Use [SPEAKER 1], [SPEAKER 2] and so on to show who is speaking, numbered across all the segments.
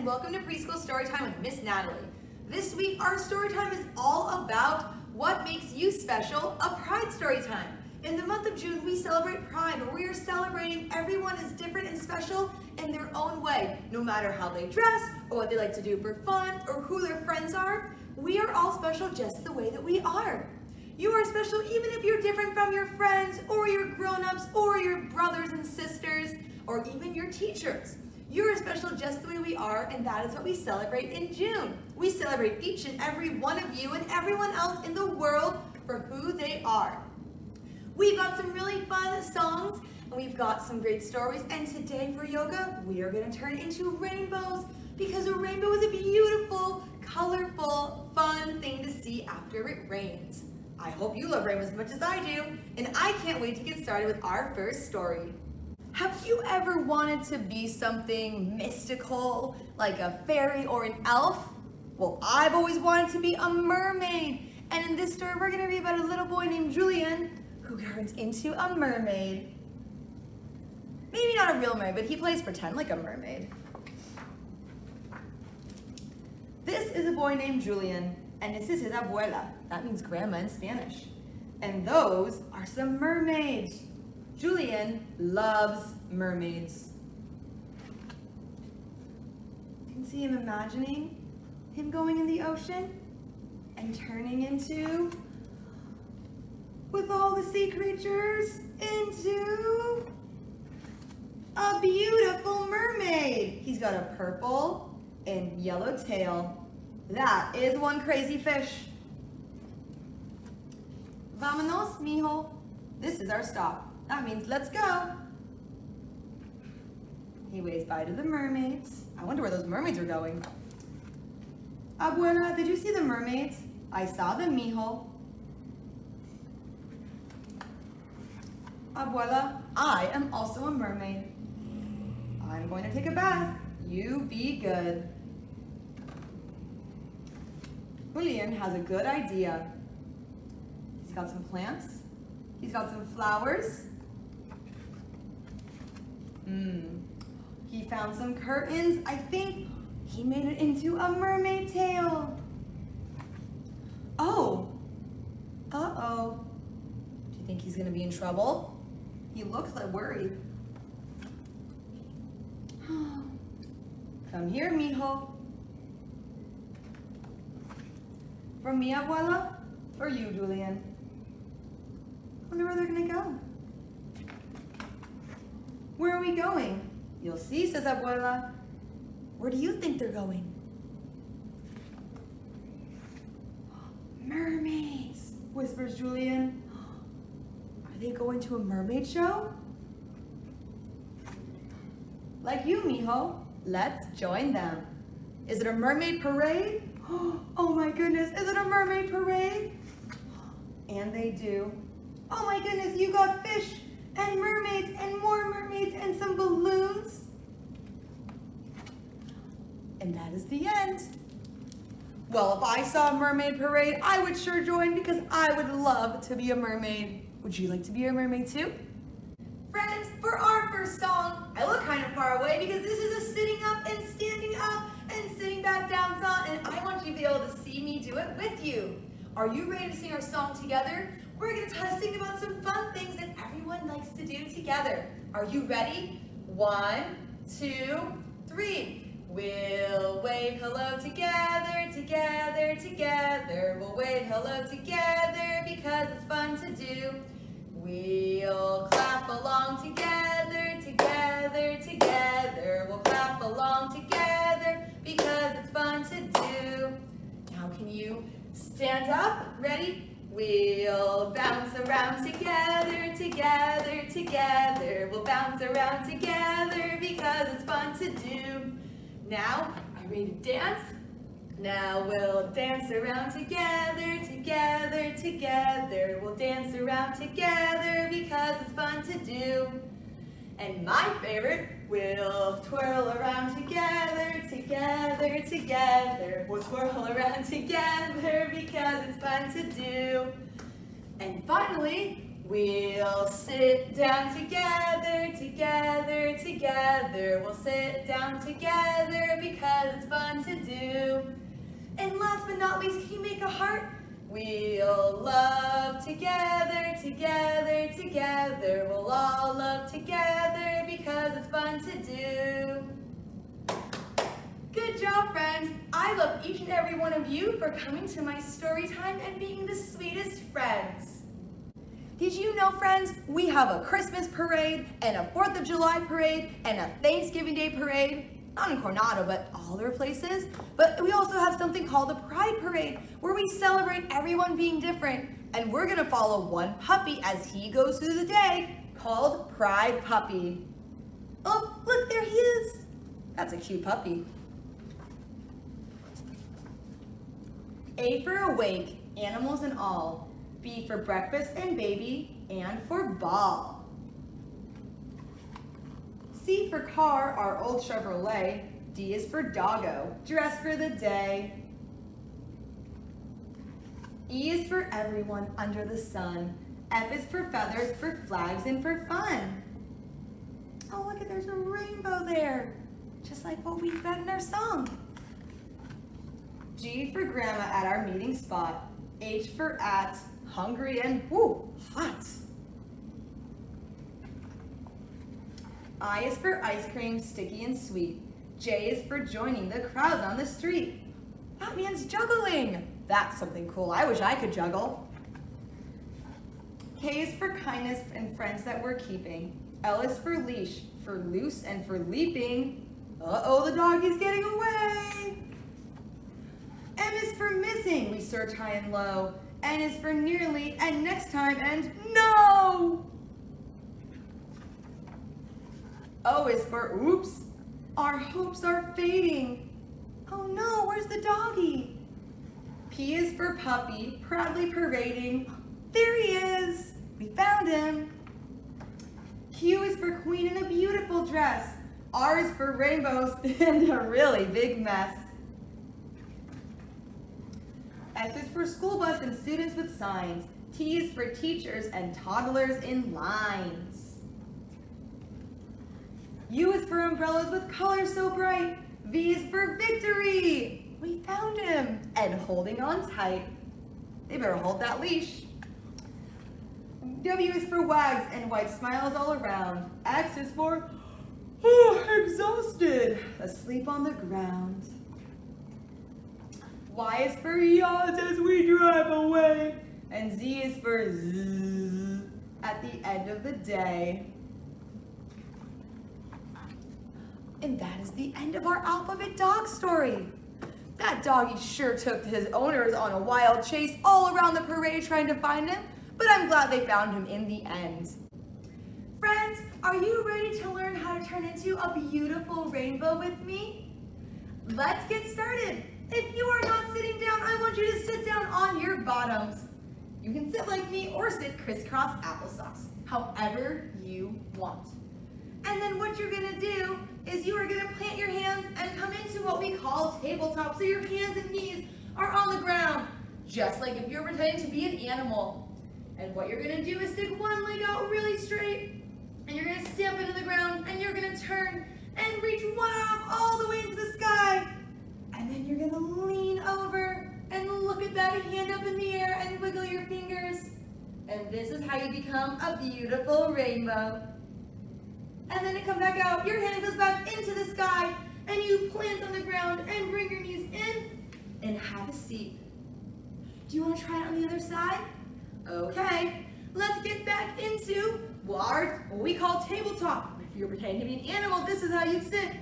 [SPEAKER 1] and welcome to Preschool Storytime with Miss Natalie. This week our storytime is all about what makes you special, a Pride Storytime. In the month of June we celebrate Pride, where we are celebrating everyone is different and special in their own way. No matter how they dress, or what they like to do for fun, or who their friends are, we are all special just the way that we are. You are special even if you're different from your friends, or your grown-ups, or your brothers and sisters, or even your teachers. You are special just the way we are, and that is what we celebrate in June. We celebrate each and every one of you and everyone else in the world for who they are. We've got some really fun songs, and we've got some great stories, and today for yoga, we are going to turn into rainbows, because a rainbow is a beautiful, colorful, fun thing to see after it rains. I hope you love rainbows as much as I do, and I can't wait to get started with our first story. Have you ever wanted to be something mystical, like a fairy or an elf? Well, I've always wanted to be a mermaid. And in this story, we're going to read about a little boy named Julian who turns into a mermaid. Maybe not a real mermaid, but he plays pretend like a mermaid. This is a boy named Julian, and this is his abuela. That means grandma in Spanish. And those are some mermaids. Julian loves mermaids. You can see him imagining him going in the ocean and turning into, with all the sea creatures, into a beautiful mermaid. He's got a purple and yellow tail. That is one crazy fish. Vámonos, mijo. This is our stop. That means let's go. He waves bye to the mermaids. I wonder where those mermaids are going. Abuela, did you see the mermaids? I saw them, mijo. Abuela, I am also a mermaid. I'm going to take a bath. You be good. Julian has a good idea. He's got some plants. He's got some flowers. He found some curtains. I think he made it into a mermaid tail. Oh. Uh-oh. Do you think he's gonna be in trouble? He looks like worried. Come here, mijo. From mi abuela, for you, Julian. Wonder where they're gonna go. Where are we going? You'll see, says abuela. Where do you think they're going? Mermaids, whispers Julian. Are they going to a mermaid show? Like you, mijo. Let's join them. Is it a mermaid parade? Oh my goodness, is it a mermaid parade? And they do. Oh my goodness, you got fish and mermaids and more mermaids and some balloons. And that is the end. Well, if I saw a mermaid parade, I would sure join because I would love to be a mermaid. Would you like to be a mermaid too? Friends, for our first song, I look kind of far away because this is a sitting up and standing up and sitting back down song, and I want you to be able to see me do it with you. Are you ready to sing our song together? We're going to sing about some fun things that everyone likes to do together. Are you ready? 1, 2, 3. We'll wave hello together, together, together. We'll wave hello together because it's fun to do. We'll clap along together, together, together. We'll clap along together because it's fun to do. Now can you stand up? Ready? We'll bounce around together, together, together. We'll bounce around together because it's fun to do. Now, are you ready to dance? Now we'll dance around together, together, together. We'll dance around together because it's fun to do. And my favorite, we'll twirl around together, together, together. We'll twirl around together because it's fun to do. And finally, we'll sit down together, together, together. We'll sit down together because but not least, can you make a heart? We'll love together, together, together. We'll all love together because it's fun to do. Good job, friends. I love each and every one of you for coming to my story time and being the sweetest friends. Did you know, friends, we have a Christmas parade and a 4th of July parade and a Thanksgiving Day parade. Not in Coronado, but all other places. But we also have something called a Pride Parade, where we celebrate everyone being different. And we're gonna follow one puppy as he goes through the day, called Pride Puppy. Oh, look, there he is. That's a cute puppy. A for awake, animals and all. B for breakfast and baby, and for ball. C for car, our old Chevrolet. D is for doggo, dress for the day. E is for everyone under the sun. F is for feathers, for flags, and for fun. Oh, look, there's a rainbow there, just like what we read in our song. G for grandma at our meeting spot. H for at, hungry and hot. I is for ice cream, sticky and sweet. J is for joining the crowds on the street. That means juggling. That's something cool. I wish I could juggle. K is for kindness and friends that we're keeping. L is for leash, for loose and for leaping. Uh-oh, the doggy's getting away. M is for missing. We search high and low. N is for nearly and next time and no. O is for oops, our hopes are fading. Oh no, where's the doggy? P is for puppy, proudly parading. There he is, we found him. Q is for queen in a beautiful dress. R is for rainbows and a really big mess. S is for school bus and students with signs. T is for teachers and toddlers in lines. U is for umbrellas with colors so bright. V is for victory. We found him and holding on tight. They better hold that leash. W is for wags and white smiles all around. X is for exhausted, asleep on the ground. Y is for yawns as we drive away. And Z is for zzz at the end of the day. And that is the end of our alphabet dog story. That doggy sure took his owners on a wild chase all around the parade trying to find him, but I'm glad they found him in the end. Friends, are you ready to learn how to turn into a beautiful rainbow with me? Let's get started. If you are not sitting down, I want you to sit down on your bottoms. You can sit like me or sit crisscross applesauce, however you want. And then what you're gonna do is you are gonna plant your hands and come into what we call tabletop. So your hands and knees are on the ground, just like if you're pretending to be an animal. And what you're gonna do is stick one leg out really straight, and you're gonna stamp it in the ground, and you're gonna turn and reach one arm all the way into the sky. And then you're gonna lean over and look at that hand up in the air and wiggle your fingers. And this is how you become a beautiful rainbow. And then to come back out, your hand goes back into the sky, and you plant on the ground and bring your knees in and have a seat. Do you want to try it on the other side? Okay, let's get back into what we call tabletop. If you're pretending to be an animal, this is how you sit.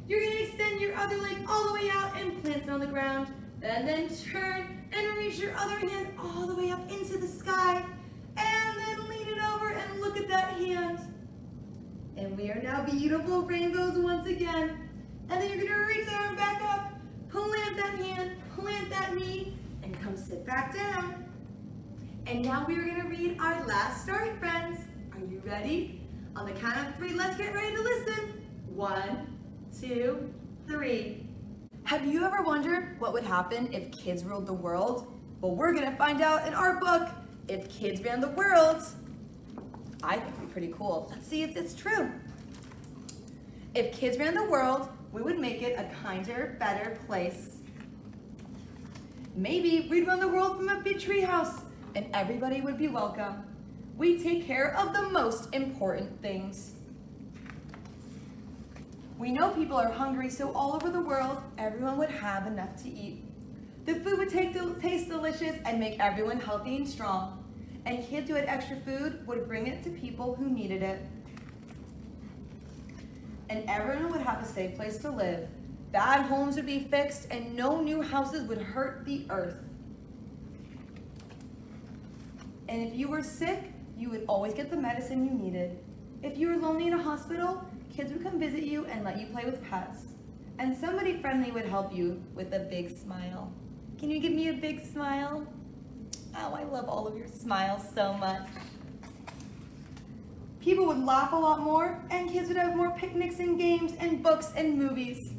[SPEAKER 1] You're going to extend your other leg all the way out and plant it on the ground, and then turn and reach your other hand all the way up into the sky, and then lean it over and look at that hand. And we are now beautiful rainbows once again. And then you're gonna reach that arm back up, plant that hand, plant that knee, and come sit back down. And now we are gonna read our last story, friends. Are you ready? On the count of 3, let's get ready to listen. 1, 2, 3. Have you ever wondered what would happen if kids ruled the world? Well, we're gonna find out in our book, If Kids Ran the World. I think it'd be pretty cool. Let's see if it's true. If kids ran the world, we would make it a kinder, better place. Maybe we'd run the world from a big tree house and everybody would be welcome. We take care of the most important things. We know people are hungry, so all over the world, everyone would have enough to eat. The food would taste delicious and make everyone healthy and strong. And kids who had extra food would bring it to people who needed it. And everyone would have a safe place to live. Bad homes would be fixed and no new houses would hurt the earth. And if you were sick, you would always get the medicine you needed. If you were lonely in a hospital, kids would come visit you and let you play with pets. And somebody friendly would help you with a big smile. Can you give me a big smile? Oh, I love all of your smiles so much. People would laugh a lot more, and kids would have more picnics and games and books and movies.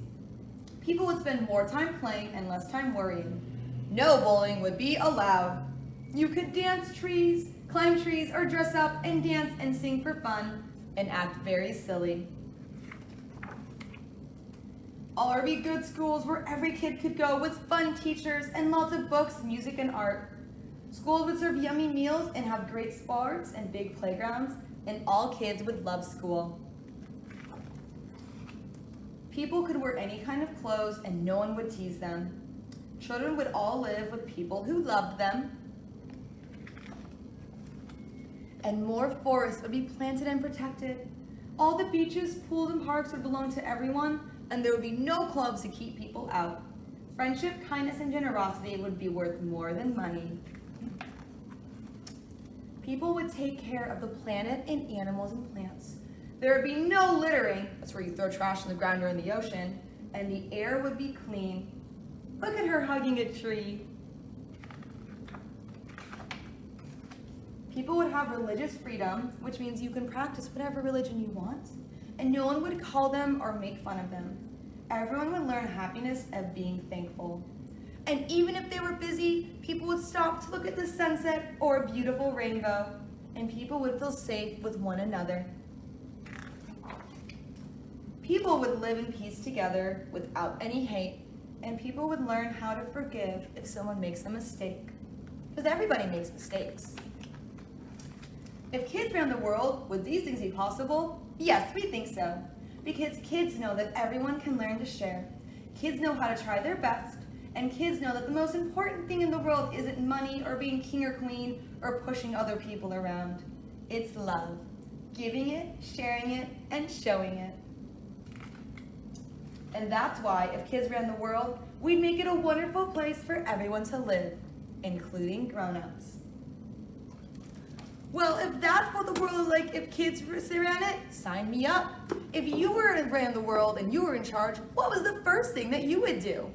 [SPEAKER 1] People would spend more time playing and less time worrying. No bullying would be allowed. You could dance trees, climb trees, or dress up and dance and sing for fun and act very silly. All would be good schools where every kid could go with fun teachers and lots of books, music, and art. Schools would serve yummy meals and have great sports and big playgrounds, and all kids would love school. People could wear any kind of clothes and no one would tease them. Children would all live with people who loved them. And more forests would be planted and protected. All the beaches, pools, and parks would belong to everyone, and there would be no clubs to keep people out. Friendship, kindness, and generosity would be worth more than money. People would take care of the planet and animals and plants. There would be no littering, that's where you throw trash on the ground or in the ocean, and the air would be clean. Look at her hugging a tree. People would have religious freedom, which means you can practice whatever religion you want, and no one would call them or make fun of them. Everyone would learn happiness of being thankful. And even if they were busy, people would stop to look at the sunset or a beautiful rainbow, and people would feel safe with one another. People would live in peace together without any hate, and people would learn how to forgive if someone makes a mistake, because everybody makes mistakes. If kids ran the world, would these things be possible? Yes, we think so, because kids know that everyone can learn to share. Kids know how to try their best, and kids know that the most important thing in the world isn't money or being king or queen or pushing other people around. It's love, giving it, sharing it, and showing it. And that's why if kids ran the world, we'd make it a wonderful place for everyone to live, including grown-ups. Well, if that's what the world would like if kids ran it, sign me up. If you ran the world and you were in charge, what was the first thing that you would do?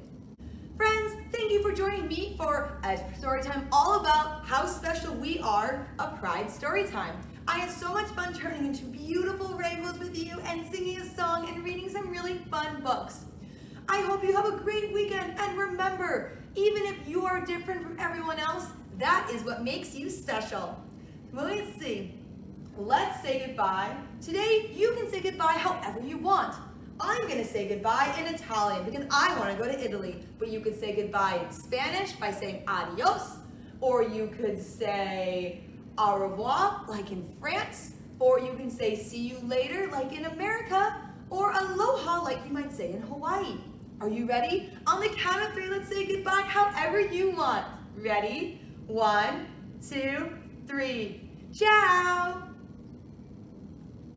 [SPEAKER 1] Friends, thank you for joining me for a story time all about how special we are, a Pride Storytime. I had so much fun turning into beautiful rainbows with you and singing a song and reading some really fun books. I hope you have a great weekend, and remember, even if you are different from everyone else, that is what makes you special. Let's see. Let's say goodbye. Today, you can say goodbye however you want. I'm going to say goodbye in Italian because I want to go to Italy. But you could say goodbye in Spanish by saying adios. Or you could say au revoir like in France. Or you can say see you later like in America. Or aloha like you might say in Hawaii. Are you ready? On the count of 3, let's say goodbye however you want. Ready? 1, 2, 3. Ciao!